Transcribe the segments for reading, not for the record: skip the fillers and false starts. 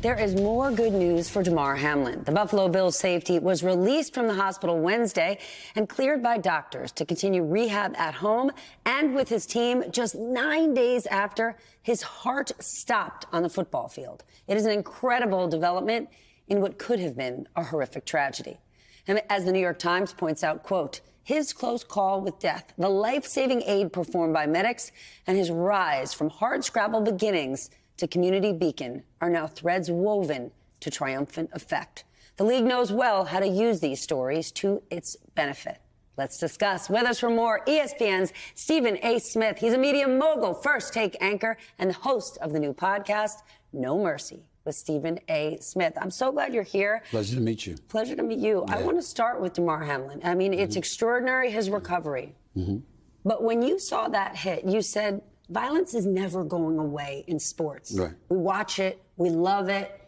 There is more good news for Damar Hamlin. The Buffalo Bills safety was released from the hospital Wednesday and cleared by doctors to continue rehab at home and with his team just 9 days after his heart stopped on the football field. It is an incredible development in what could have been a horrific tragedy. And as the New York Times points out, quote, his close call with death, the life-saving aid performed by medics, and his rise from hardscrabble beginnings to community beacon are now threads woven to triumphant effect. The league knows well how to use these stories to its benefit. Let's discuss. With us for more, ESPN's Stephen A. Smith. He's a media mogul, First Take anchor, and the host of the new podcast, No Mercy, with Stephen A. Smith. I'm so glad you're here. Pleasure to meet you. Pleasure to meet you. Yeah. I want to start with Damar Hamlin. I mean, it's extraordinary, his recovery. But when you saw that hit, you said, violence is never going away in sports. Right. We watch it. We love it.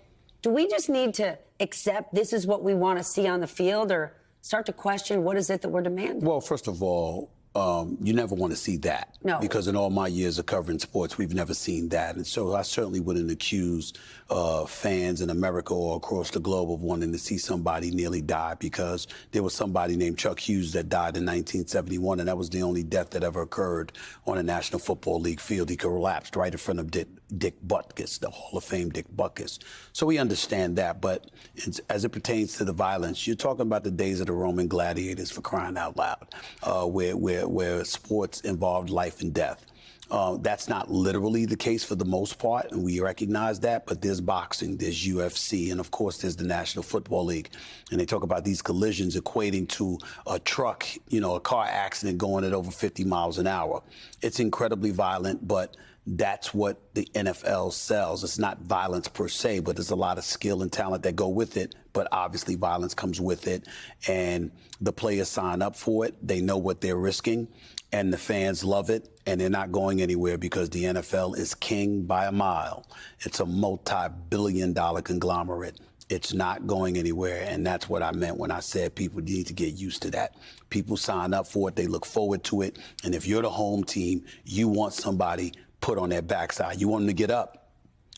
Do we just need to accept this is what we want to see on the field, or start to question what is it that we're demanding? Well, first of all, you never want to see that. No. Because in all my years of covering sports, we've never seen that. And so I certainly wouldn't accuse fans in America or across the globe of wanting to see somebody nearly die, because there was somebody named Chuck Hughes that died in 1971, and that was the only death that ever occurred on a National Football League field. He collapsed right in front of Dick Butkus, the Hall of Fame Dick Butkus. So we understand that. But as it pertains to the violence, you're talking about the days of the Roman gladiators, for crying out loud, where sports involved life and death. That's not literally the case for the most part, and we recognize that, but there's boxing, there's UFC, and of course there's the National Football League. And they talk about these collisions equating to a truck, a car accident going at over 50 miles an hour. It's incredibly violent, but that's what the NFL sells. It's not violence per se, but there's a lot of skill and talent that go with it. But obviously violence comes with it, and the players sign up for it. They know what they're risking, and the fans love it, and they're not going anywhere because the NFL is king by a mile. It's a multi-billion-dollar conglomerate. It's not going anywhere, and that's what I meant when I said people need to get used to that. People sign up for it. They look forward to it, and if you're the home team, you want somebody put on their backside. You want them to get up.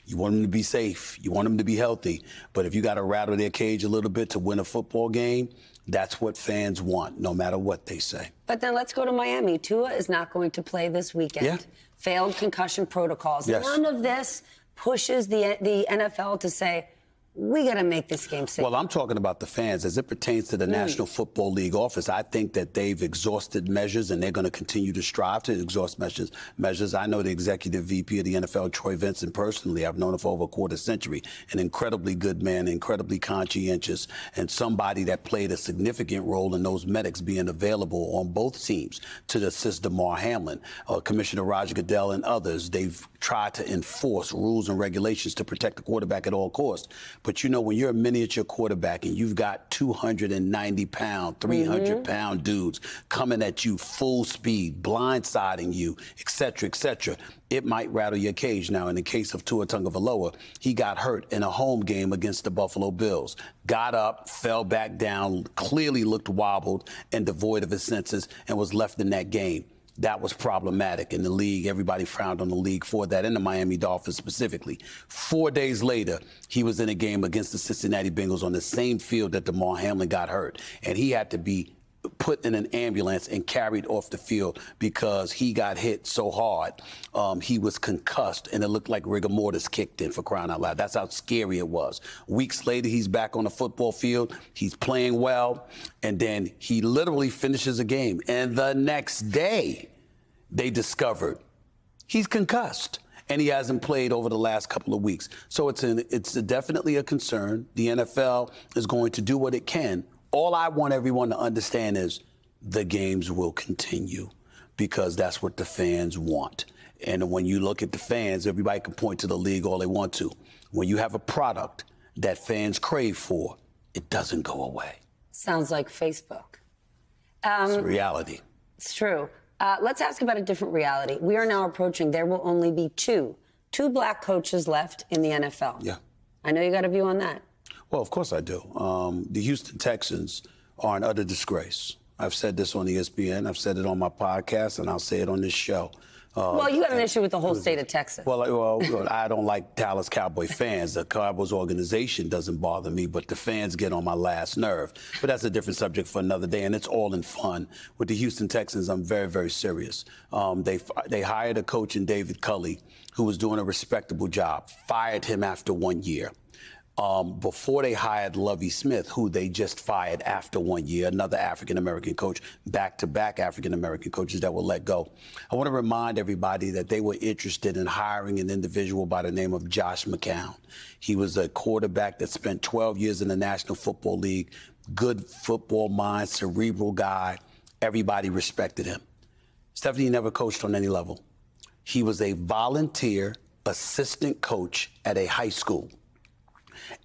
You want them to be safe. You want them to be healthy. But if you got to rattle their cage a little bit to win a football game, that's what fans want, no matter what they say. But then let's go to Miami. Tua is not going to play this weekend. Yeah. Failed concussion protocols. Yes. None of this pushes the NFL to say, we got to make this game safe. Well, I'm talking about the fans. As it pertains to the National Football League office, I think that they've exhausted measures, and they're going to continue to strive to exhaust measures. I know the executive VP of the NFL, Troy Vincent, personally. I've known him for over a quarter century. An incredibly good man, incredibly conscientious, and somebody that played a significant role in those medics being available on both teams to assist Damar Hamlin. Commissioner Roger Goodell and others, they've tried to enforce rules and regulations to protect the quarterback at all costs. But, when you're a miniature quarterback and you've got 290-pound, 300-pound dudes coming at you full speed, blindsiding you, et cetera, it might rattle your cage. Now, in the case of Tua Tagovailoa, he got hurt in a home game against the Buffalo Bills. Got up, fell back down, clearly looked wobbled and devoid of his senses, and was left in that game. That was problematic in the league. Everybody frowned on the league for that, and the Miami Dolphins specifically. 4 days later, he was in a game against the Cincinnati Bengals on the same field that Damar Hamlin got hurt, and he had to be put in an ambulance and carried off the field because he got hit so hard. He was concussed, and it looked like rigor mortis kicked in, for crying out loud. That's how scary it was. Weeks later, he's back on the football field. He's playing well, and then he literally finishes a game. And the next day, they discovered he's concussed, and he hasn't played over the last couple of weeks. So it's definitely a concern. The NFL is going to do what it can. All I want everyone to understand is the games will continue, because that's what the fans want. And when you look at the fans, everybody can point to the league all they want to. When you have a product that fans crave for, it doesn't go away. Sounds like Facebook. It's reality. It's true. Let's ask about a different reality. We are now approaching, there will only be two black coaches left in the NFL. Yeah. I know you got a view on that. Well, of course I do. The Houston Texans are an utter disgrace. I've said this on ESPN. I've said it on my podcast, and I'll say it on this show. Well, you got an issue with the whole state of Texas. Well, I don't like Dallas Cowboy fans. The Cowboys organization doesn't bother me, but the fans get on my last nerve. But that's a different subject for another day, and it's all in fun. With the Houston Texans, I'm very, very serious. They hired a coach in David Culley who was doing a respectable job, fired him after 1 year. Before they hired Lovie Smith, who they just fired after 1 year, another African-American coach, back-to-back African-American coaches that were let go. I want to remind everybody that they were interested in hiring an individual by the name of Josh McCown. He was a quarterback that spent 12 years in the National Football League, good football mind, cerebral guy. Everybody respected him. Stephanie never coached on any level. He was a volunteer assistant coach at a high school.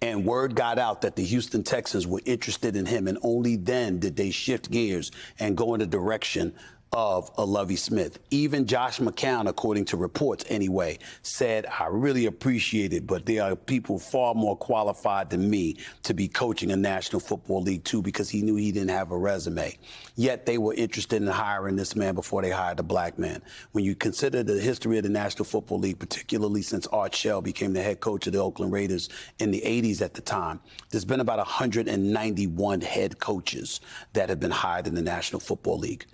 And word got out that the Houston Texans were interested in him, and only then did they shift gears and go in the direction of a Lovie Smith. Even Josh McCown, according to reports anyway, said, I really appreciate it, but there are people far more qualified than me to be coaching a National Football League too, because he knew he didn't have a resume. Yet they were interested in hiring this man before they hired a black man. When you consider the history of the National Football League, particularly since Art Shell became the head coach of the Oakland Raiders in the 80s at the time, there's been about 191 head coaches that have been hired in the National Football League.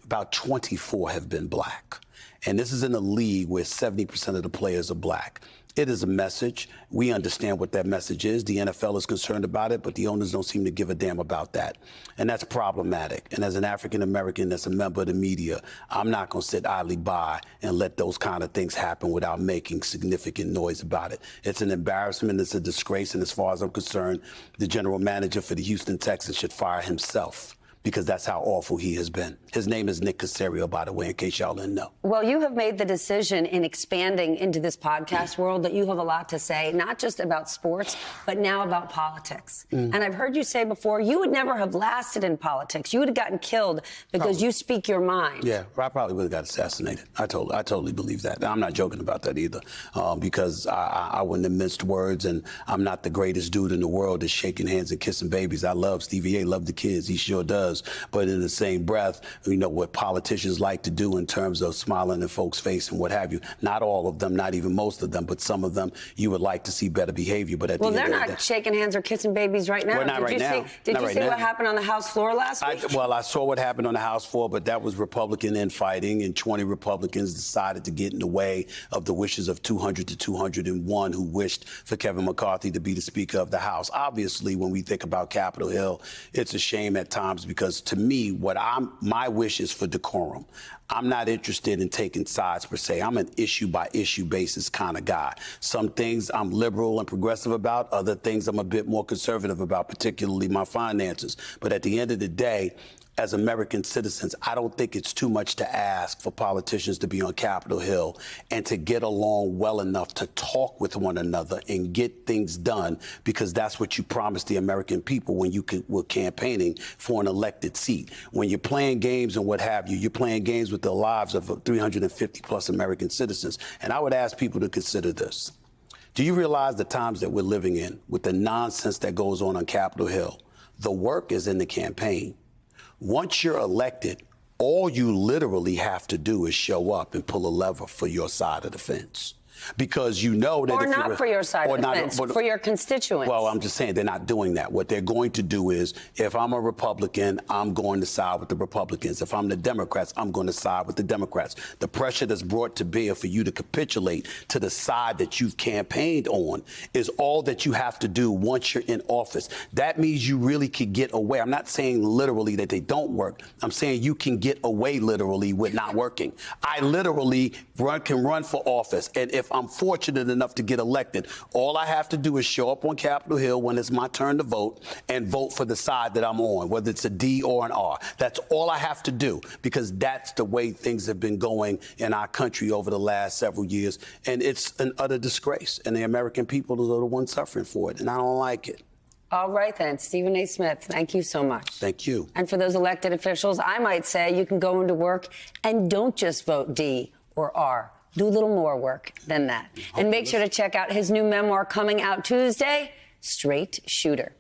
About 24 have been black. And this is in a league where 70% of the players are black. It is a message. We understand what that message is. The NFL is concerned about it, but the owners don't seem to give a damn about that. And that's problematic. And as an African-American that's a member of the media, I'm not going to sit idly by and let those kind of things happen without making significant noise about it. It's an embarrassment. It's a disgrace. And as far as I'm concerned, the general manager for the Houston Texans should fire himself, because that's how awful he has been. His name is Nick Caserio, by the way, in case y'all didn't know. Well, you have made the decision in expanding into this podcast world that you have a lot to say, not just about sports, but now about politics. And I've heard you say before, you would never have lasted in politics. You would have gotten killed because you speak your mind. Yeah, I probably would have got assassinated. I totally believe that. I'm not joking about that either, because I wouldn't have minced words, and I'm not the greatest dude in the world that's shaking hands and kissing babies. I love Stevie A, love the kids. He sure does. But in the same breath, you know what politicians like to do in terms of smiling in folks' face and what have you. Not all of them, not even most of them, but some of them you would like to see better behavior. But at the end they're of the not day, shaking hands or kissing babies right now. Well, not right now. Did you see what happened on the House floor last week? Well, I saw what happened on the House floor, but that was Republican infighting, and 20 Republicans decided to get in the way of the wishes of 200 to 201 who wished for Kevin McCarthy to be the Speaker of the House. Obviously, when we think about Capitol Hill, it's a shame at times, because to me, my wish is for decorum. I'm not interested in taking sides per se. I'm an issue-by-issue basis kind of guy. Some things I'm liberal and progressive about. Other things I'm a bit more conservative about, particularly my finances. But at the end of the day, as American citizens, I don't think it's too much to ask for politicians to be on Capitol Hill and to get along well enough to talk with one another and get things done, because that's what you promised the American people when you were campaigning for an elected seat. When you're playing games and what have you, you're playing games with the lives of 350-plus American citizens. And I would ask people to consider this. Do you realize the times that we're living in with the nonsense that goes on Capitol Hill? The work is in the campaign. Once you're elected, all you literally have to do is show up and pull a lever for your side of the fence. Because you know that or not for your side of the fence, for your constituents. Well, I'm just saying they're not doing that. What they're going to do is, if I'm a Republican, I'm going to side with the Republicans. If I'm the Democrats, I'm going to side with the Democrats. The pressure that's brought to bear for you to capitulate to the side that you've campaigned on is all that you have to do once you're in office. That means you really could get away. I'm not saying literally that they don't work. I'm saying you can get away literally with not working. I literally can run for office, and if I'm fortunate enough to get elected, all I have to do is show up on Capitol Hill when it's my turn to vote and vote for the side that I'm on, whether it's a D or an R. That's all I have to do, because that's the way things have been going in our country over the last several years. And it's an utter disgrace. And the American people are the ones suffering for it. And I don't like it. All right, then. Stephen A. Smith, thank you so much. Thank you. And for those elected officials, I might say you can go into work and don't just vote D or R. Do a little more work than that. And make sure to check out his new memoir coming out Tuesday, Straight Shooter.